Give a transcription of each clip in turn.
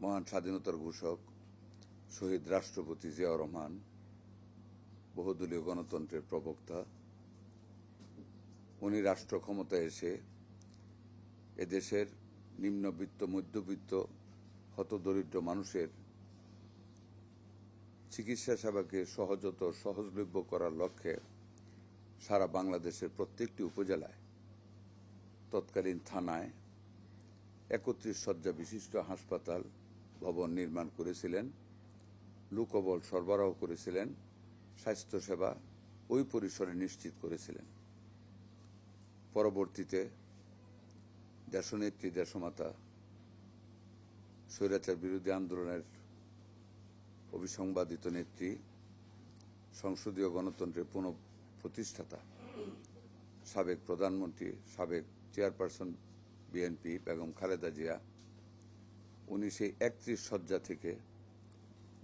মহান স্বাধীনতার ঘোষক শহীদ রাষ্ট্রপতি জিয়াউর রহমান, বহুদলীয় গণতন্ত্রের প্রবক্তা, উনি রাষ্ট্র ক্ষমতায় এসে এদেশের নিম্নবিত্ত, মধ্যবিত্ত, হতদরিদ্র মানুষের চিকিৎসা সেবাকে সহজলভ্য করার লক্ষ্যে সারা বাংলাদেশের প্রত্যেকটি উপজেলায়, তৎকালীন থানায় ৩১ শয্যা বিশিষ্ট হাসপাতাল ভবন নির্মাণ করেছিলেন, লোকবল সরবরাহ করেছিলেন, স্বাস্থ্যসেবা ওই পরিসরে নিশ্চিত করেছিলেন। পরবর্তীতে দেশনেত্রী, দেশমাতা, স্বৈরাচার বিরোধী আন্দোলনের অবিসংবাদিত নেত্রী, সংসদীয় গণতন্ত্রের পুনঃপ্রতিষ্ঠাতা, সাবেক প্রধানমন্ত্রী, সাবেক চেয়ারপারসন বিএনপি বেগম খালেদা জিয়া, উনি সেই ৩১ শয্যা থেকে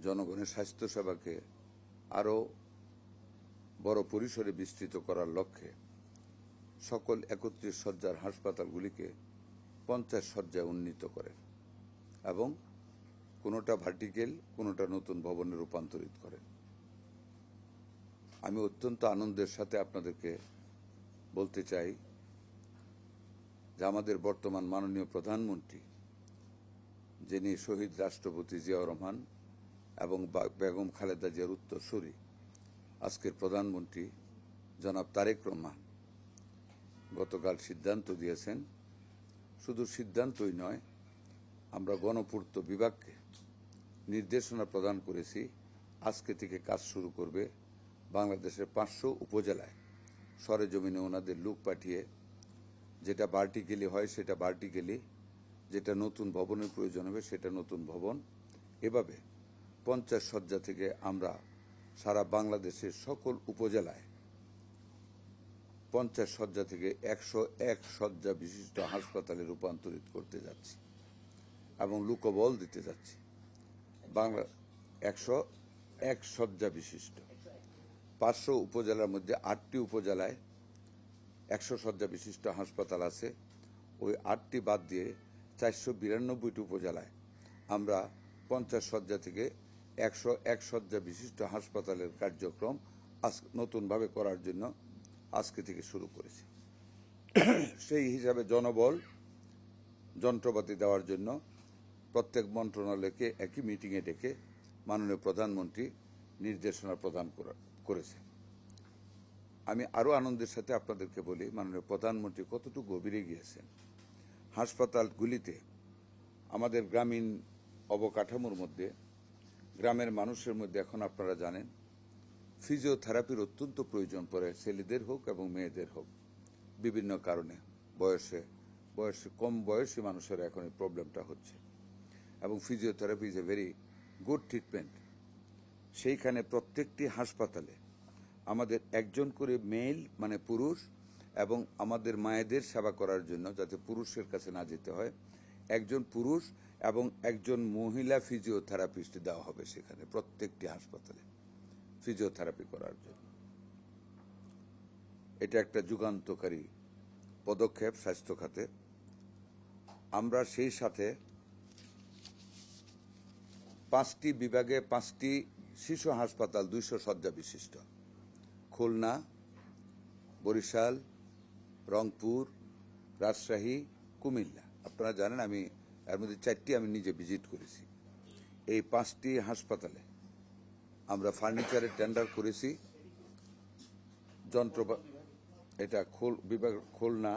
জনগণের স্বাস্থ্যসেবাকে আরও বড় পরিসরে বিস্তৃত করার লক্ষ্যে সকল ৩১ শয্যার হাসপাতালগুলিকে ৫০ শয্যায় উন্নীত করেন এবং কোনোটা ভার্টিক্যাল, কোনোটা নতুন ভবনে রূপান্তরিত করেন। আমি অত্যন্ত আনন্দের সাথে আপনাদেরকে বলতে চাই যে আমাদের বর্তমান মাননীয় প্রধানমন্ত্রী, যিনি শহীদ রাষ্ট্রপতি জিয়াউর রহমান এবং বেগম খালেদা জিয়ার উত্তরসূরি, আজকের প্রধানমন্ত্রী জনাব তারেক রহমান, গতকাল সিদ্ধান্ত দিয়েছেন। শুধু সিদ্ধান্তই নয়, আমরা গণপূর্ত বিভাগকে নির্দেশনা প্রদান করেছি, আজকে থেকে কাজ শুরু করবে বাংলাদেশের ৫০০ উপজেলায় সরেজমিনে ওনাদের লোক পাঠিয়ে, যেটা ভার্টিক্যালি হয় সেটা ভার্টিক্যালি, যেটা নতুন ভবনের প্রয়োজন হবে সেটা নতুন ভবন, এভাবে ৫০ শয্যা থেকে আমরা সারা বাংলাদেশের সকল উপজেলায় ৫০ শয্যা থেকে ১০১ শয্যা বিশিষ্ট হাসপাতালে রূপান্তরিত করতে যাচ্ছি এবং লোকবল দিতে যাচ্ছি। ১০১ শয্যা বিশিষ্ট ৫০০ উপজেলার মধ্যে ৮টি উপজেলায় ১০০ শয্যা বিশিষ্ট হাসপাতাল আছে। ওই ৮টি বাদ দিয়ে ৪৯২টি উপজেলায় আমরা ৫০ শয্যা থেকে ১০১ শয্যা বিশিষ্ট হাসপাতালের কার্যক্রম নতুনভাবে করার জন্য আজকে থেকে শুরু করেছি। সেই হিসাবে জনবল, যন্ত্রপাতি দেওয়ার জন্য প্রত্যেক মন্ত্রণালয়কে একই মিটিংয়ে ডেকে মাননীয় প্রধানমন্ত্রী নির্দেশনা প্রদান করেছেন। আমি আরও আনন্দের সাথে আপনাদেরকে বলি, মাননীয় প্রধানমন্ত্রী কতটুকু গভীরে গিয়েছেন। হাসপাতালগুলিতে আমাদের গ্রামীণ অবকাঠামোর মধ্যে, গ্রামের মানুষের মধ্যে এখন আপনারা জানেন ফিজিওথেরাপির অত্যন্ত প্রয়োজন পড়ে, ছেলেদের হোক এবং মেয়েদের হোক, বিভিন্ন কারণে কম বয়সী মানুষের এখন এই প্রবলেমটা হচ্ছে এবং physiotherapy is a very good treatment. সেইখানে প্রত্যেকটি হাসপাতালে আমাদের একজন করে মেল মানে পুরুষ, এবং আমাদের মায়েদের সেবা করার জন্য যাতে পুরুষের কাছে না যেতে হয়, একজন পুরুষ এবং একজন মহিলা ফিজিওথেরাপিস্ট দেওয়া হবে সেখানে প্রত্যেকটি হাসপাতালে ফিজিওথেরাপি করার জন্য। এটা একটা যুগান্তকারী পদক্ষেপ স্বাস্থ্য খাতে। আমরা সেই সাথে 5টি বিভাগে 5টি শিশু হাসপাতাল 200 শয্যা বিশিষ্ট, খুলনা, বরিশাল, রংপুর, রাজশাহী, কুমিল্লা। আপনারা জানেন আমি এর মধ্যে 4টি আমি নিজে ভিজিট করেছি। এই 5টি হাসপাতালে আমরা ফার্নিচারের টেন্ডার করেছি। এটা বিভাগ খুলনা,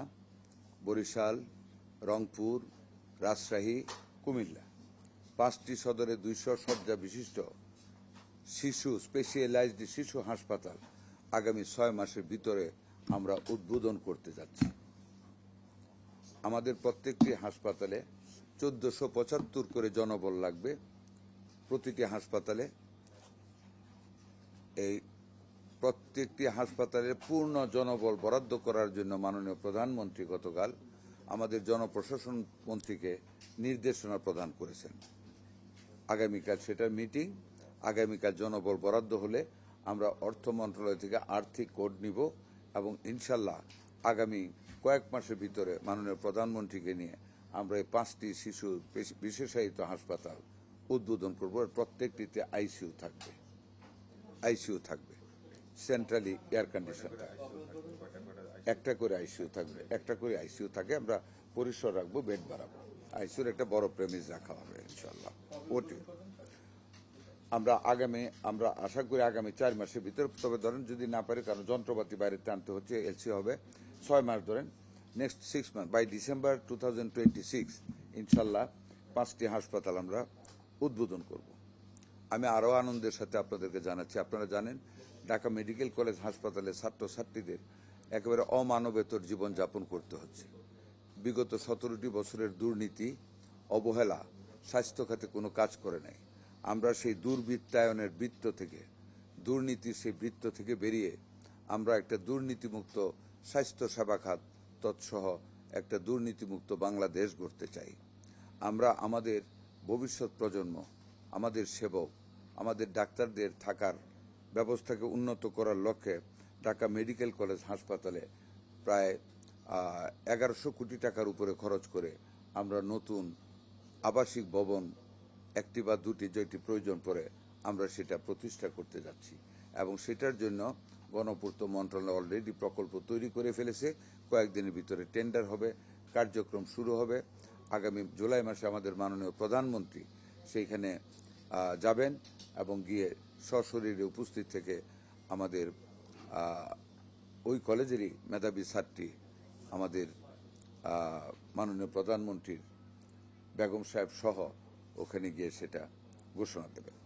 বরিশাল, রংপুর, রাজশাহী, কুমিল্লা, 5টি সদরে 200 শয্যা বিশিষ্ট শিশু স্পেশালাইজড শিশু হাসপাতাল আগামী 6 মাসের ভিতরে আমরা উদ্বোধন করতে যাচ্ছি। আমাদের প্রত্যেকটি হাসপাতালে 1475 করে জনবল লাগবে। প্রতিটি হাসপাতালে এই প্রত্যেকটি হাসপাতালের পূর্ণ জনবল বরাদ্দ করার জন্য মাননীয় প্রধানমন্ত্রী গতকাল আমাদের জনপ্রশাসন মন্ত্রীকে নির্দেশনা প্রদান করেছেন। আগামীকাল সেটার মিটিং। আগামীকাল জনবল বরাদ্দ হলে আমরা অর্থ মন্ত্রণালয় থেকে আর্থিক কোড নিব এবং ইনশাল্লাহ আগামী কয়েক মাসের ভিতরে মাননীয় প্রধানমন্ত্রীকে নিয়ে আমরা এই 5টি শিশু বিশেষায়িত হাসপাতাল উদ্বোধন করব। প্রত্যেকটিতে আইসিইউ থাকবে, সেন্ট্রালি এয়ার কন্ডিশন থাকবে, একটা করে আইসিইউ থাকে। আমরা পরিসর রাখবো, বেড বাড়াবো, আইসিইউর একটা বড় প্রেমিস রাখা হবে ইনশাল্লাহ। ওটি আমরা আশা করি আগামী 4 মাসের ভিতরে, তবে ধরেন যদি না পারে কারণ যন্ত্রপাতি বাইরেতে আনতে হচ্ছে, এলসি হবে 6 মাস ধরেন, নেক্সট 6 মান্থ বাই ডিসেম্বর 2026 ইনশাল্লাহ 5টি হাসপাতাল আমরা উদ্বোধন করব। আমি আরও আনন্দের সাথে আপনাদেরকে জানাচ্ছি, আপনারা জানেন ঢাকা মেডিকেল কলেজ হাসপাতালে ছাত্রছাত্রীদের একেবারে অমানবেতর জীবনযাপন করতে হচ্ছে। বিগত 17টি বছরের দুর্নীতি, অবহেলা, স্বাস্থ্য খাতে কোনো কাজ করে নাই। আমরা সেই দুর্বৃত্তায়নের দুর্নীতির সেই বৃত্ত থেকে বেরিয়ে আমরা একটা দুর্নীতিমুক্ত স্বাস্থ্য সেবা খাত তৎসহ একটা দুর্নীতিমুক্ত বাংলাদেশ গড়তে চাই। আমরা আমাদের ভবিষ্যৎ প্রজন্ম, আমাদের সেবক, আমাদের ডাক্তারদের থাকার ব্যবস্থাকে উন্নত করার লক্ষ্যে ঢাকা মেডিকেল কলেজ হাসপাতালে প্রায় 1100 কোটি টাকার উপরে খরচ করে আমরা নতুন আবাসিক ভবন 1টি বা 2টি যেটি প্রয়োজন পড়ে আমরা সেটা প্রতিষ্ঠা করতে যাচ্ছি। এবং সেটার জন্য গণপূর্ত মন্ত্রণালয় অলরেডি প্রকল্প তৈরি করে ফেলেছে। কয়েকদিনের ভিতরে টেন্ডার হবে, কার্যক্রম শুরু হবে। আগামী জুলাই মাসে আমাদের মাননীয় প্রধানমন্ত্রী সেইখানে যাবেন এবং গিয়ে সশরীরে উপস্থিত থেকে আমাদের ওই কলেজেরই মেধাবী ছাত্রী আমাদের মাননীয় প্রধানমন্ত্রীর বেগম সাহেব সহ ওখানে গিয়ে সেটা ঘোষণা দেবেন।